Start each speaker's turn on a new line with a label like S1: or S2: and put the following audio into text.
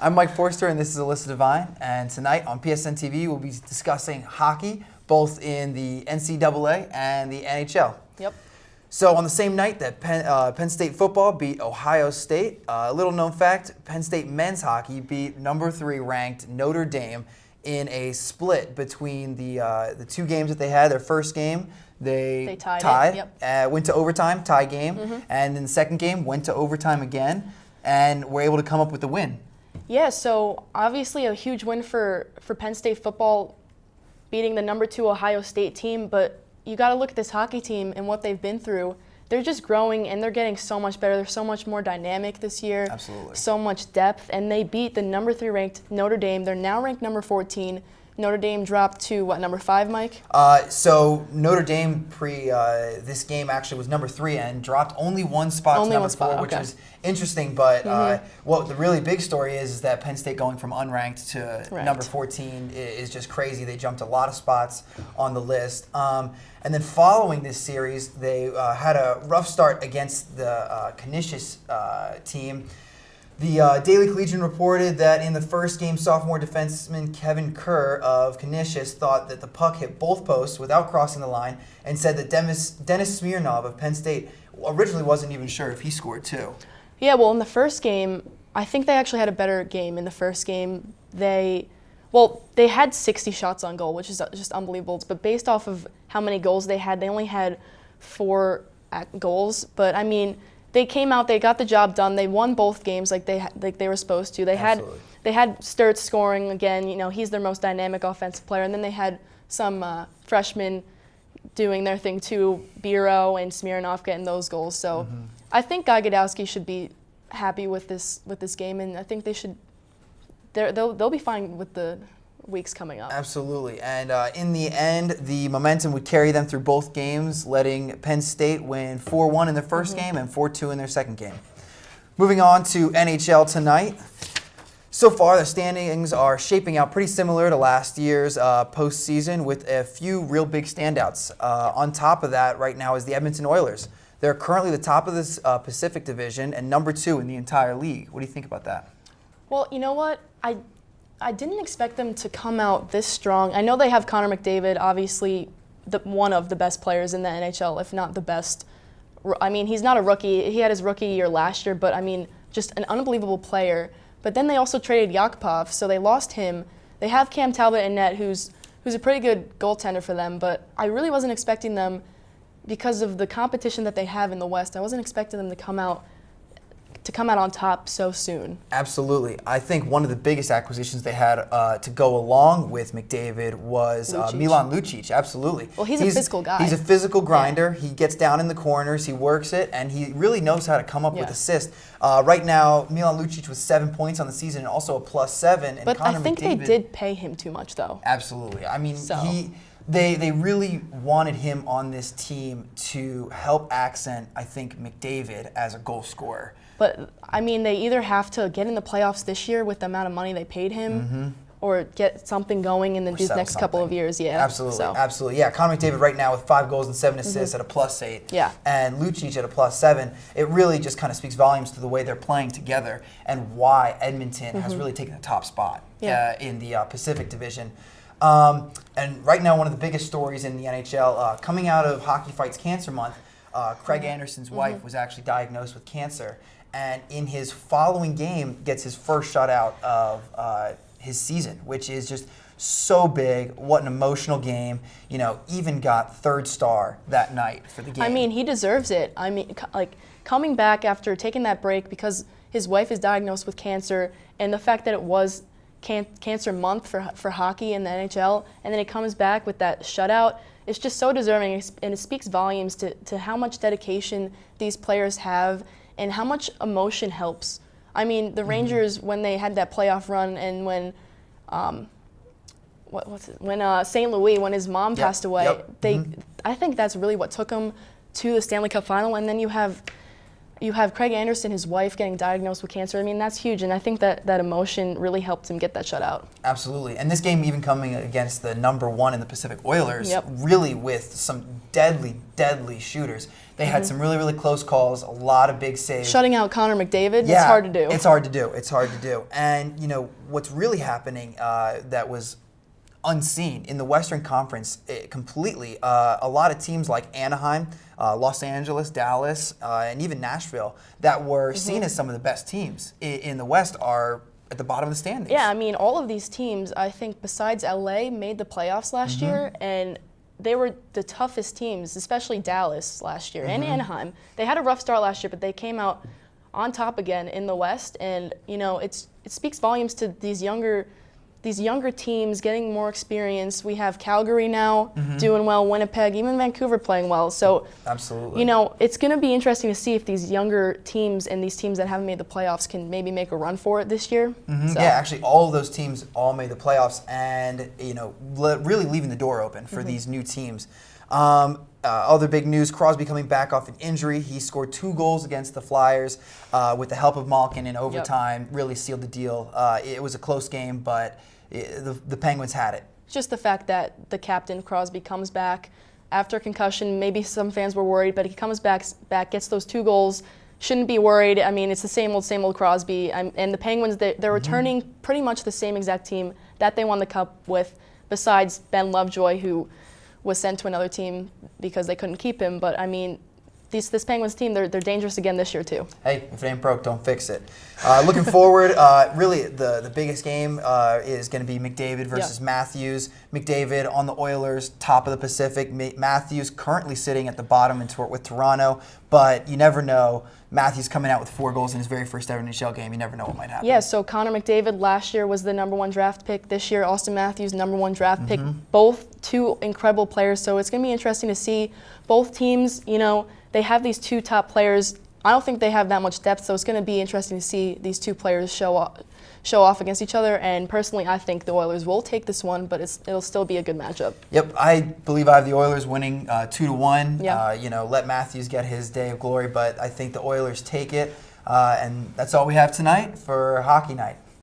S1: I'm Mike Forster, and this is Alyssa Devine. And tonight on Pssn TV, we'll be discussing hockey, both in the NCAA and the NHL.
S2: Yep.
S1: So on the same night that Penn State football beat Ohio State, a little known fact, Penn State men's hockey beat number 3 ranked Notre Dame in a split between the two games that they had. Their first game, they tied.
S2: Yep.
S1: Went to overtime, tie game, and then the second game went to overtime again, and were able to come up with the win.
S2: Yeah, so obviously a huge win for Penn State football, beating the number 2 Ohio State team, but you got to look at this hockey team and what they've been through. They're just growing, and they're getting so much better. They're so much more dynamic this year.
S1: Absolutely.
S2: So much depth, and they beat the number 3 ranked Notre Dame. They're now ranked number 14. Notre Dame dropped to, what, number 5, Mike?
S1: So Notre Dame this game actually was number 3 and dropped only one spot to number 4, which is interesting. But what the really big story is that Penn State going from unranked to number 14 is just crazy. They jumped a lot of spots on the list. And then following this series, they had a rough start against the Canisius team. The Daily Collegian reported that in the first game, sophomore defenseman Kevin Kerr of Canisius thought that the puck hit both posts without crossing the line, and said that Dennis Smirnov of Penn State originally wasn't even sure if he scored too.
S2: Yeah, well, in the first game, I think they actually had a better game. In the first game, they had 60 shots on goal, which is just unbelievable. But based off of how many goals they only had 4 goals. But I mean, they came out, they got the job done. They won both games like they were supposed to. They had Sturtz scoring again. You know, he's their most dynamic offensive player. And then they had some freshmen doing their thing too, Biro and Smirnov getting those goals. So I think Guy Godowski should be happy with this game, and I think they'll be fine with the weeks coming up.
S1: Absolutely. And in the end, the momentum would carry them through both games, letting Penn State win 4-1 in their first game and 4-2 in their second game. Moving on to NHL tonight. So far, the standings are shaping out pretty similar to last year's postseason, with a few real big standouts. On top of that, right now, is the Edmonton Oilers. They're currently the top of this Pacific Division and number 2 in the entire league. What do you think about that?
S2: Well, you know what? I didn't expect them to come out this strong. I know they have Connor McDavid, obviously one of the best players in the NHL, if not the best. I mean, he's not a rookie. He had his rookie year last year, but I mean, just an unbelievable player. But then they also traded Yakupov, so they lost him. They have Cam Talbot in net, who's a pretty good goaltender for them, but I really wasn't expecting them, because of the competition that they have in the West, I wasn't expecting them to come out on top so soon.
S1: Absolutely. I think one of the biggest acquisitions they had to go along with McDavid was Milan Lucic. Absolutely.
S2: Well, he's a physical guy.
S1: He's a physical grinder. Yeah. He gets down in the corners, he works it, and he really knows how to come up with assists. Right now, Milan Lucic with 7 points on the season and also a +7. And
S2: but
S1: Connor
S2: I think
S1: McDavid,
S2: they did pay him too much, though.
S1: Absolutely. I mean, They really wanted him on this team to help accent, I think, McDavid as a goal scorer.
S2: But, I mean, they either have to get in the playoffs this year with the amount of money they paid him, or get something going in these next couple of years. Yeah,
S1: absolutely, absolutely. Yeah, Connor McDavid right now with 5 goals and 7 assists at a +8.
S2: Yeah.
S1: And Lucic at a +7. It really just kind of speaks volumes to the way they're playing together and why Edmonton has really taken the top spot in the Pacific Division. And right now, one of the biggest stories in the NHL, coming out of Hockey Fights Cancer Month, Craig Anderson's wife was actually diagnosed with cancer, and in his following game gets his first shutout of his season, which is just so big. What an emotional game. You know, even got 3rd star that night for the game.
S2: I mean, he deserves it. I mean, like, coming back after taking that break because his wife is diagnosed with cancer, and the fact that it was Cancer Month for hockey in the NHL, and then he comes back with that shutout. It's just so deserving, and it speaks volumes to how much dedication these players have and how much emotion helps. I mean, the Rangers, when they had that playoff run, and when St. Louis, when his mom passed away, I think that's really what took him to the Stanley Cup final. And then you have you have Craig Anderson, his wife, getting diagnosed with cancer. I mean, that's huge, and I think that emotion really helped him get that shutout.
S1: Absolutely. And this game even coming against the #1 in the Pacific Oilers,
S2: Yep.
S1: really with some deadly shooters. They had some really close calls, a lot of big saves.
S2: Shutting out Connor McDavid,
S1: Yeah,
S2: it's hard to do.
S1: It's hard to do. It's hard to do. And, you know, what's really happening that was unseen in the Western Conference completely, a lot of teams like Anaheim, Los Angeles, Dallas, and even Nashville that were seen as some of the best teams in the West are at the bottom of the standings.
S2: Yeah, I mean, all of these teams, I think, besides LA, made the playoffs last year, and they were the toughest teams, especially Dallas last year and Anaheim. They had a rough start last year, but they came out on top again in the West, and you know, it speaks volumes to these younger teams getting more experience. We have Calgary now doing well, Winnipeg, even Vancouver playing well. So,
S1: absolutely,
S2: you know, it's going to be interesting to see if these younger teams and these teams that haven't made the playoffs can maybe make a run for it this year. So.
S1: Yeah, actually, all of those teams all made the playoffs, and you know, really leaving the door open for these new teams. Other big news, Crosby coming back off an injury. He scored 2 goals against the Flyers with the help of Malkin in overtime, really sealed the deal. It was a close game, but the Penguins had it.
S2: Just the fact that the captain, Crosby, comes back after concussion. Maybe some fans were worried, but he comes back, gets those 2 goals. Shouldn't be worried. I mean, it's the same old Crosby. And the Penguins, they're returning pretty much the same exact team that they won the Cup with, besides Ben Lovejoy, who was sent to another team because they couldn't keep him. But I mean, this Penguins team, they're dangerous again this year too.
S1: Hey, if it ain't broke, don't fix it. Looking forward, really the biggest game is going to be McDavid versus Matthews. McDavid on the Oilers, top of the Pacific. Matthews currently sitting at the bottom with Toronto, but you never know. Matthews coming out with 4 goals in his very first ever NHL game. You never know what might happen.
S2: Yeah, so Connor McDavid last year was the #1 draft pick. This year, Austin Matthews, #1 draft pick. Both 2 incredible players, so it's going to be interesting to see both teams, you know, they have these 2 top players. I don't think they have that much depth, so it's going to be interesting to see these 2 players show off against each other. And personally, I think the Oilers will take this one, but it'll still be a good matchup.
S1: Yep, I believe I have the Oilers winning 2-1.
S2: Yeah.
S1: You know, let Matthews get his day of glory, but I think the Oilers take it. And that's all we have tonight for Hockey Night.